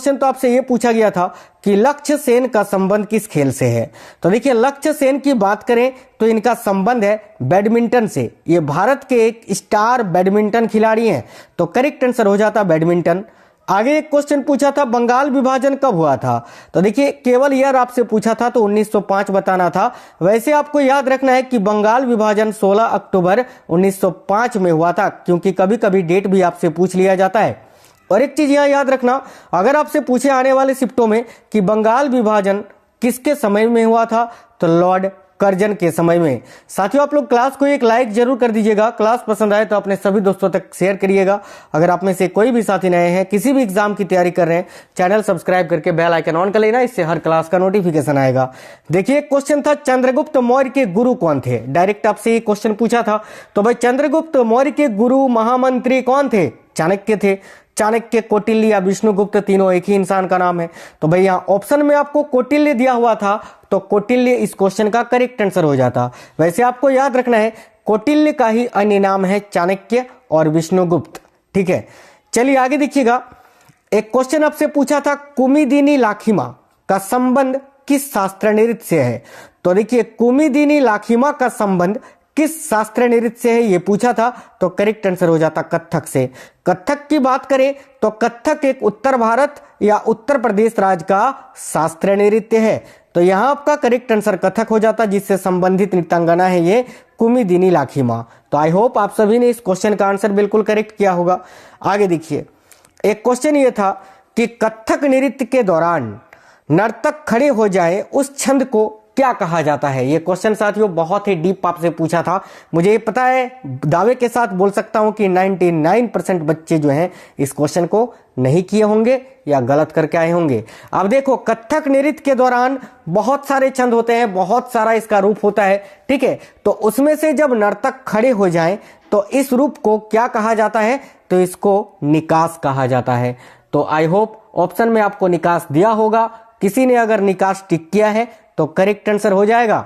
Question तो आपसे ये पूछा गया था कि लक्ष्य सेन का संबंध किस खेल से है। तो देखिए लक्ष्य सेन की बात करें तो इनका संबंध है बैडमिंटन से। ये भारत के एक स्टार बैडमिंटन खिलाड़ी हैं, तो करेक्ट आंसर हो जाता बैडमिंटन। आगे एक क्वेश्चन पूछा था बंगाल विभाजन कब हुआ था। तो देखिए केवल ईयर आपसे पूछा था तो 1905 बताना था। वैसे आपको याद रखना है कि बंगाल विभाजन 16 अक्टूबर 1905 में हुआ था, क्योंकि कभी कभी डेट भी आपसे पूछ लिया जाता है। और एक चीज यहां याद रखना, अगर आपसे पूछे आने वाले शिफ्टों में कि बंगाल विभाजन किसके समय में हुआ था, तो लॉर्ड कर्जन के समय में। साथियों आप लोग क्लास को एक लाइक जरूर कर दीजिएगा। क्लास पसंद आए तो अपने सभी दोस्तों तक शेयर करिएगा। अगर आप में से कोई भी साथी नए हैं, किसी भी एग्जाम की तैयारी कर रहे हैं, चैनल सब्सक्राइब करके बेल आइकन ऑन कर लेना, इससे हर क्लास का नोटिफिकेशन आएगा। देखिए क्वेश्चन था चंद्रगुप्त मौर्य के गुरु कौन थे। डायरेक्ट आपसे ये क्वेश्चन पूछा था। तो भाई चंद्रगुप्त मौर्य के गुरु महामंत्री कौन थे, चाणक्य थे। चाणक्य, कौटिल्य या विष्णुगुप्त तीनों एक ही इंसान का नाम है। तो भाई यहाँ ऑप्शन में आपको कौटिल्य दिया हुआ था, तो कौटिल्य इस क्वेश्चन का करेक्ट आंसर हो जाता। वैसे आपको याद रखना है कौटिल्य का ही अन्य नाम है चाणक्य और विष्णुगुप्त। ठीक है, चलिए आगे देखिएगा। एक क्वेश्चन आपसे पूछा था कुमुदिनी लाखिमा का संबंध किस शास्त्र नृत्य से है। तो देखिए कुमुदिनी लाखिमा का संबंध किस शास्त्र नृत्य से है ये पूछा था, तो करेक्ट आंसर हो जाता कथक से। कथक की बात करें तो कथक एक उत्तर भारत या उत्तर प्रदेश राज्य का शास्त्र नृत्य है। तो यहां आपका करेक्ट आंसर कथक हो जाता, जिससे संबंधित नृत्यांगना है ये कुमुदिनी लाखिमा। तो आई होप आप सभी ने इस क्वेश्चन का आंसर बिल्कुल करेक्ट किया होगा। आगे देखिए एक क्वेश्चन ये था कि कथक नृत्य के दौरान नर्तक खड़े हो जाए उस छंद को क्या कहा जाता है। ये क्वेश्चन साथियों बहुत ही डीप आपसे पूछा था। मुझे ये पता है, दावे के साथ बोल सकता हूं कि 99% बच्चे जो हैं इस क्वेश्चन को नहीं किए होंगे या गलत करके आए होंगे। अब देखो कथक नृत्य के दौरान बहुत सारे छंद होते हैं, बहुत सारा इसका रूप होता है। ठीक है, तो उसमें से जब नर्तक खड़े हो जाएं तो इस रूप को क्या कहा जाता है, तो इसको निकास कहा जाता है। तो आई होप ऑप्शन में आपको निकास दिया होगा। किसी ने अगर निकास टिक किया है तो करेक्ट आंसर हो जाएगा।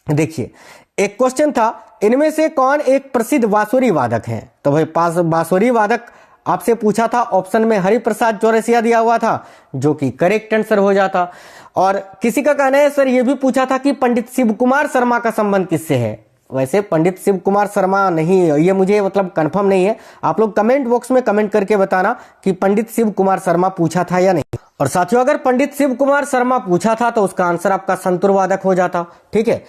देखिए एक क्वेश्चन था इनमें से कौन एक प्रसिद्ध बांसुरी वादक है। तो भाई बांसुरी वादक आपसे पूछा था, ऑप्शन में हरिप्रसाद चौरसिया दिया हुआ था, जो कि करेक्ट आंसर हो जाता। और किसी का कहना है सर ये भी पूछा था कि पंडित शिव कुमार शर्मा का संबंध किससे है। वैसे पंडित शिव कुमार शर्मा नहीं, ये मुझे मतलब कंफर्म नहीं है। आप लोग कमेंट बॉक्स में कमेंट करके बताना कि पंडित शिव कुमार शर्मा पूछा था या नहीं। और साथियों अगर पंडित शिव कुमार शर्मा पूछा था तो उसका आंसर आपका संतूर वादक हो जाता। ठीक है,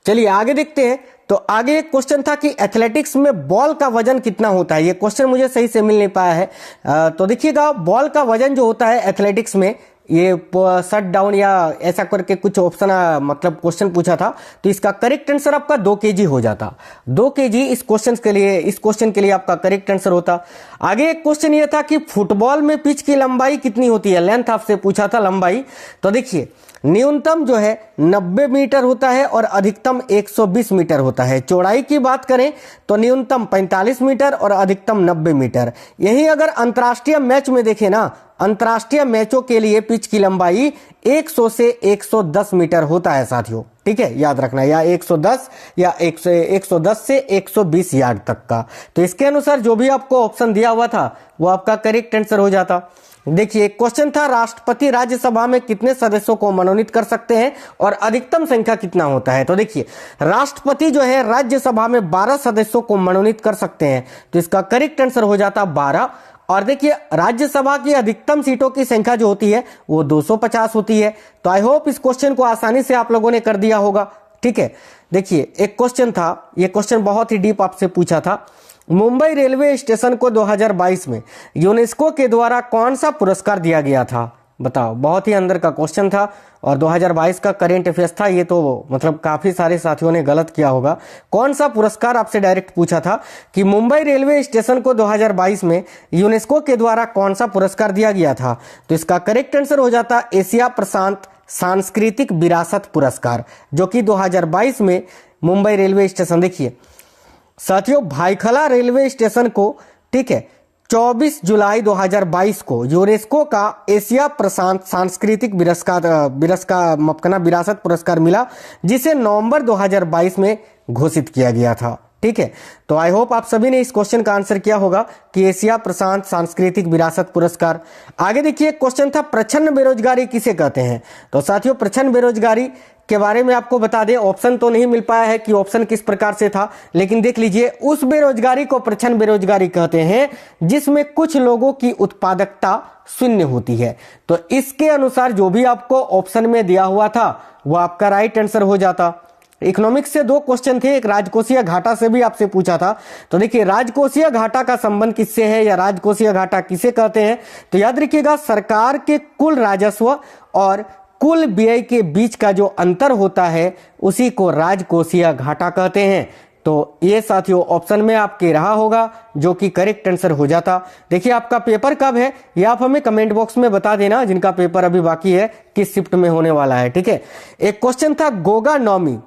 चलिए आगे देखते हैं। तो आगे एक क्वेश्चन था कि एथलेटिक्स में बॉल का वजन कितना होता है। ये क्वेश्चन मुझे सही से मिल नहीं पाया है। तो देखिएगा बॉल का वजन जो होता है एथलेटिक्स में, ये शट डाउन या ऐसा करके कुछ ऑप्शन मतलब क्वेश्चन पूछा था, तो इसका करेक्ट आंसर आपका 2 kg हो जाता। 2 kg इस क्वेश्चन के लिए आपका करेक्ट आंसर होता। आगे एक क्वेश्चन ये था कि फुटबॉल में पिच की लंबाई कितनी होती है, लेंथ आपसे पूछा था लंबाई। तो देखिए न्यूनतम जो है 90 मीटर होता है और अधिकतम 120 मीटर होता है। चौड़ाई की बात करें तो न्यूनतम 45 मीटर और अधिकतम 90 मीटर। यही अगर अंतर्राष्ट्रीय मैच में देखें ना, अंतर्राष्ट्रीय मैचों के लिए पिच की लंबाई 100 से 110 मीटर होता है साथियों। ठीक है, याद रखना, या 110 या 110 से 120 यार्ड तक का। तो इसके अनुसार जो भी आपको ऑप्शन दिया हुआ था वो आपका करेक्ट आंसर हो जाता। देखिए एक क्वेश्चन था राष्ट्रपति राज्यसभा में कितने सदस्यों को मनोनीत कर सकते हैं और अधिकतम संख्या कितना होता है। तो देखिए राष्ट्रपति जो है राज्यसभा में 12 सदस्यों को मनोनीत कर सकते हैं, तो इसका करेक्ट आंसर हो जाता 12। और देखिए राज्यसभा की अधिकतम सीटों की संख्या जो होती है वो 250 होती है। तो आई होप इस क्वेश्चन को आसानी से आप लोगों ने कर दिया होगा। ठीक है, देखिए एक क्वेश्चन था, ये क्वेश्चन बहुत ही डीप आपसे पूछा था। मुंबई रेलवे स्टेशन को 2022 में यूनेस्को के द्वारा कौन सा पुरस्कार दिया गया था, बताओ। बहुत ही अंदर का क्वेश्चन था और 2022 का करेंट अफेयर्स था। ये तो मतलब काफी सारे साथियों ने गलत किया होगा। कौन सा पुरस्कार आपसे डायरेक्ट पूछा था कि मुंबई रेलवे स्टेशन को 2022 में यूनेस्को के द्वारा कौन सा पुरस्कार दिया गया था, तो इसका करेक्ट आंसर हो जाता एशिया प्रशांत सांस्कृतिक विरासत पुरस्कार, जो कि 2022 में मुंबई रेलवे स्टेशन, देखिए साथियों भाईखला रेलवे स्टेशन को, ठीक है, 24 जुलाई 2022 को यूनेस्को का एशिया प्रशांत सांस्कृतिक विरासत पुरस्कार मिला, जिसे नवंबर 2022 में घोषित किया गया था। ठीक है, तो आई होप आप सभी ने इस क्वेश्चन का आंसर किया होगा कि एशिया प्रशांत सांस्कृतिक विरासत पुरस्कार। आगे देखिए क्वेश्चन था प्रछन्न बेरोजगारी किसे कहते हैं। तो साथियों प्रछन्न बेरोजगारी के बारे में आपको बता दें, ऑप्शन तो नहीं मिल पाया है कि ऑप्शन किस प्रकार से था, लेकिन देख लीजिए उस बेरोजगारी को प्रछन्न बेरोजगारी कहते हैं जिसमें कुछ लोगों की उत्पादकता शून्य होती है। तो इसके अनुसार जो भी आपको ऑप्शन में दिया हुआ था वो आपका राइट आंसर हो जाता। इकोनॉमिक्स से 2 क्वेश्चन थे, एक राजकोषीय घाटा से भी आपसे पूछा था। तो देखिए राजकोषीय घाटा का संबंध किससे है या राजकोषीय घाटा किसे कहते हैं, तो याद रखिएगा सरकार के कुल राजस्व और कुल व्यय के बीच का जो अंतर होता है उसी को राजकोषीय घाटा कहते हैं। तो ये साथियों ऑप्शन में आपके रहा होगा जो कि करेक्ट आंसर हो जाता। देखिए आपका पेपर कब है ये आप हमें कमेंट बॉक्स में बता देना, जिनका पेपर अभी बाकी है किस शिफ्ट में होने वाला है। ठीक है, एक क्वेश्चन था गोगा नवमी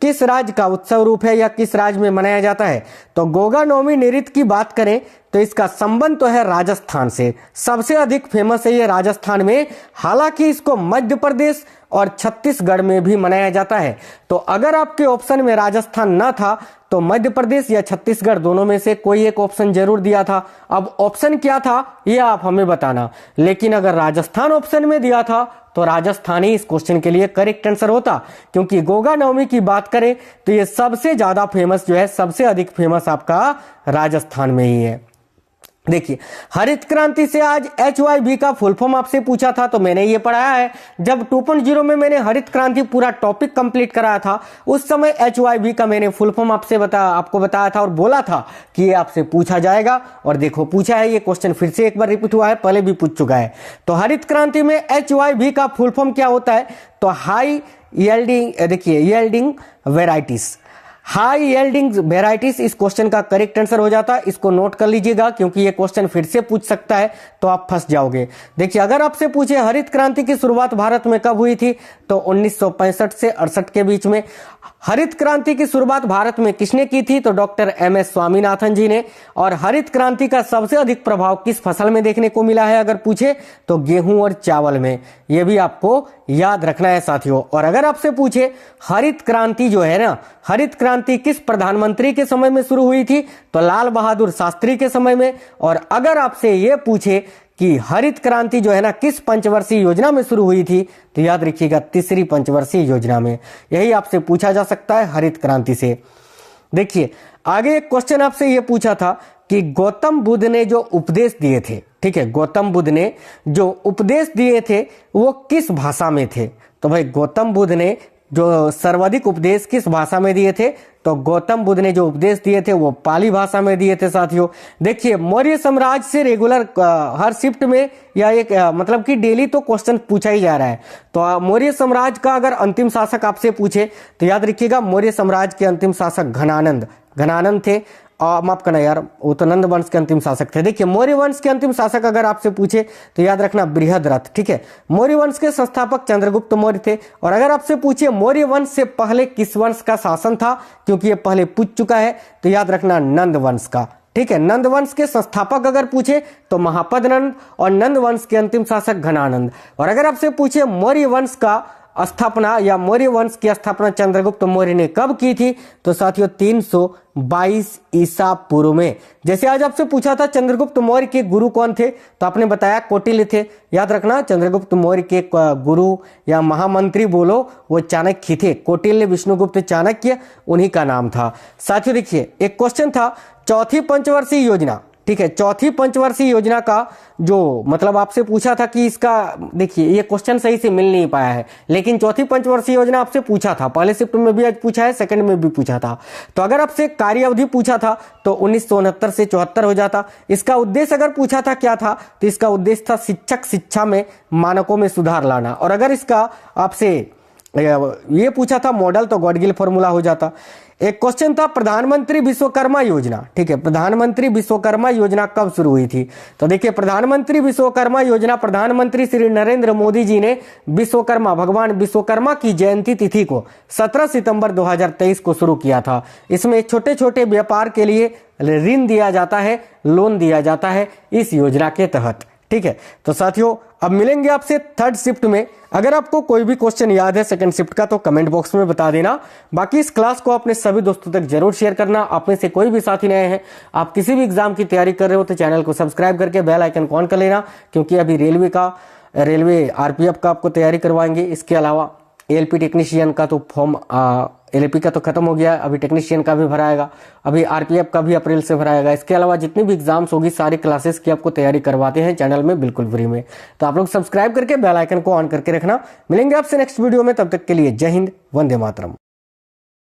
किस राज्य का उत्सव रूप है या किस राज्य में मनाया जाता है। तो गोगा नवमी नृत्य की बात करें तो इसका संबंध तो है राजस्थान से, सबसे अधिक फेमस है ये राजस्थान में, हालांकि इसको मध्य प्रदेश और छत्तीसगढ़ में भी मनाया जाता है। तो अगर आपके ऑप्शन में राजस्थान ना था तो मध्य प्रदेश या छत्तीसगढ़ दोनों में से कोई एक ऑप्शन जरूर दिया था। अब ऑप्शन क्या था ये आप हमें बताना, लेकिन अगर राजस्थान ऑप्शन में दिया था तो राजस्थान ही इस क्वेश्चन के लिए करेक्ट आंसर होता, क्योंकि गोगा नवमी की बात करें तो ये सबसे ज्यादा फेमस जो है, सबसे अधिक फेमस आपका राजस्थान में ही है। देखिए हरित क्रांति से आज HYV का फुल फॉर्म आपसे पूछा था, तो मैंने ये पढ़ाया है। जब 2.0 में मैंने हरित क्रांति पूरा टॉपिक कंप्लीट कराया था उस समय HYV का मैंने फुल फॉर्म आपको बताया था और बोला था कि ये आपसे पूछा जाएगा, और देखो पूछा है। ये क्वेश्चन फिर से एक बार रिपीट हुआ है, पहले भी पूछ चुका है। तो हरित क्रांति में HYV का फुल फॉर्म क्या होता है, तो हाई यील्डिंग, देखिए yielding varieties, high yielding varieties इस क्वेश्चन का करेक्ट आंसर हो जाता है। इसको नोट कर लीजिएगा क्योंकि ये क्वेश्चन फिर से पूछ सकता है तो आप फंस जाओगे। देखिए अगर आपसे पूछे हरित क्रांति की शुरुआत भारत में कब हुई थी, तो 1965 से 68 के बीच में। हरित क्रांति की शुरुआत भारत में किसने की थी, तो डॉक्टर MS स्वामीनाथन जी ने। और हरित क्रांति का सबसे अधिक प्रभाव किस फसल में देखने को मिला है अगर पूछे तो गेहूं और चावल में, यह भी आपको याद रखना है साथियों। और अगर आपसे पूछे हरित क्रांति जो है ना, हरित क्रांति किस प्रधानमंत्री के समय में शुरू हुई थी, तो लाल बहादुर शास्त्री के समय में। और अगर आपसे यह पूछे कि हरित क्रांति जो है ना किस पंचवर्षीय योजना में शुरू हुई थी, तो याद रखिएगा तीसरी पंचवर्षीय योजना में। यही आपसे पूछा जा सकता है हरित क्रांति से। देखिए आगे एक क्वेश्चन आपसे यह पूछा था कि गौतम बुद्ध ने जो उपदेश दिए थे, ठीक है, गौतम बुद्ध ने जो उपदेश दिए थे वो किस भाषा में थे। तो भाई गौतम बुद्ध ने जो सर्वाधिक उपदेश किस भाषा में दिए थे, तो गौतम बुद्ध ने जो उपदेश दिए थे वो पाली भाषा में दिए थे साथियों। देखिए मौर्य साम्राज्य से रेगुलर हर शिफ्ट में या एक मतलब कि डेली तो क्वेश्चन पूछा ही जा रहा है। तो मौर्य साम्राज्य का अगर अंतिम शासक आपसे पूछे तो याद रखिएगा मौर्य साम्राज्य के अंतिम शासक घनानंद थे। माफ करना यार, वो तो नंद वंश के अंतिम शासक थे। देखिए मौर्य वंश के अंतिम शासक अगर आपसे पूछे तो याद रखना बृहद्रथ, ठीक है। मौर्य वंश के संस्थापक चंद्रगुप्त मौर्य थे। और अगर आपसे पूछे मौर्य वंश से पहले किस वंश का शासन था, क्योंकि ये पहले पूछ चुका है, तो याद रखना नंद वंश का, ठीक है। नंद वंश के संस्थापक अगर पूछे तो महापद नंद, और नंद वंश के अंतिम शासक घनानंद। और अगर आपसे पूछे मौर्य वंश का स्थापना या मौर्य वंश की स्थापना चंद्रगुप्त मौर्य ने कब की थी, तो साथियों 322 ईसा पूर्व में। जैसे आज आपसे पूछा था चंद्रगुप्त मौर्य के गुरु कौन थे, तो आपने बताया कौटिल्य थे। याद रखना चंद्रगुप्त मौर्य के गुरु या महामंत्री बोलो वो चाणक्य थे। कौटिल्य, विष्णुगुप्त, चाणक्य उन्हीं का नाम था। साथियों देखिए एक क्वेश्चन था चौथी पंचवर्षीय योजना, ठीक है। चौथी पंचवर्षीय योजना का जो मतलब आपसे पूछा था कि इसका, देखिए ये क्वेश्चन सही से मिल नहीं पाया है, लेकिन चौथी पंचवर्षीय योजना आपसे पूछा था, पहले शिफ्ट में भी आज पूछा है, सेकंड में भी पूछा था। तो अगर आपसे कार्य अवधि पूछा था तो 1969 से 74 हो जाता। इसका उद्देश्य अगर पूछा था क्या था, तो इसका उद्देश्य था शिक्षक शिक्षा में मानकों में सुधार लाना। और अगर इसका आपसे ये पूछा था मॉडल, तो गॉडगिल फॉर्मूला हो जाता। एक क्वेश्चन था प्रधानमंत्री विश्वकर्मा योजना, ठीक है। प्रधानमंत्री विश्वकर्मा योजना कब शुरू हुई थी, तो देखिए प्रधानमंत्री विश्वकर्मा योजना प्रधानमंत्री श्री नरेंद्र मोदी जी ने विश्वकर्मा, भगवान विश्वकर्मा की जयंती तिथि को 17 सितंबर 2023 को शुरू किया था। इसमें छोटे छोटे व्यापार के लिए ऋण दिया जाता है, लोन दिया जाता है इस योजना के तहत, ठीक है। तो साथियों अब मिलेंगे आपसे थर्ड शिफ्ट में। अगर आपको कोई भी क्वेश्चन याद है सेकंड शिफ्ट का तो कमेंट बॉक्स में बता देना। बाकी इस क्लास को अपने सभी दोस्तों तक जरूर शेयर करना। आप में से कोई भी साथी नए हैं, आप किसी भी एग्जाम की तैयारी कर रहे हो तो चैनल को सब्सक्राइब करके बेल आइकन ऑन कर लेना, क्योंकि अभी रेलवे आरपीएफ का आपको तैयारी करवाएंगे। इसके अलावा एलपी टेक्नीशियन का तो फॉर्म एलपी का तो खत्म हो गया है, अभी टेक्नीशियन का भी भराएगा, अभी आरपीएफ का भी अप्रैल से भराएगा। इसके अलावा जितनी भी एग्जाम्स होगी सारी क्लासेस की आपको तैयारी करवाते हैं चैनल में बिल्कुल फ्री में। तो आप लोग सब्सक्राइब करके बेल आइकन को ऑन करके रखना। मिलेंगे आपसे नेक्स्ट वीडियो में, तब तक के लिए जय हिंद, वंदे मातरम।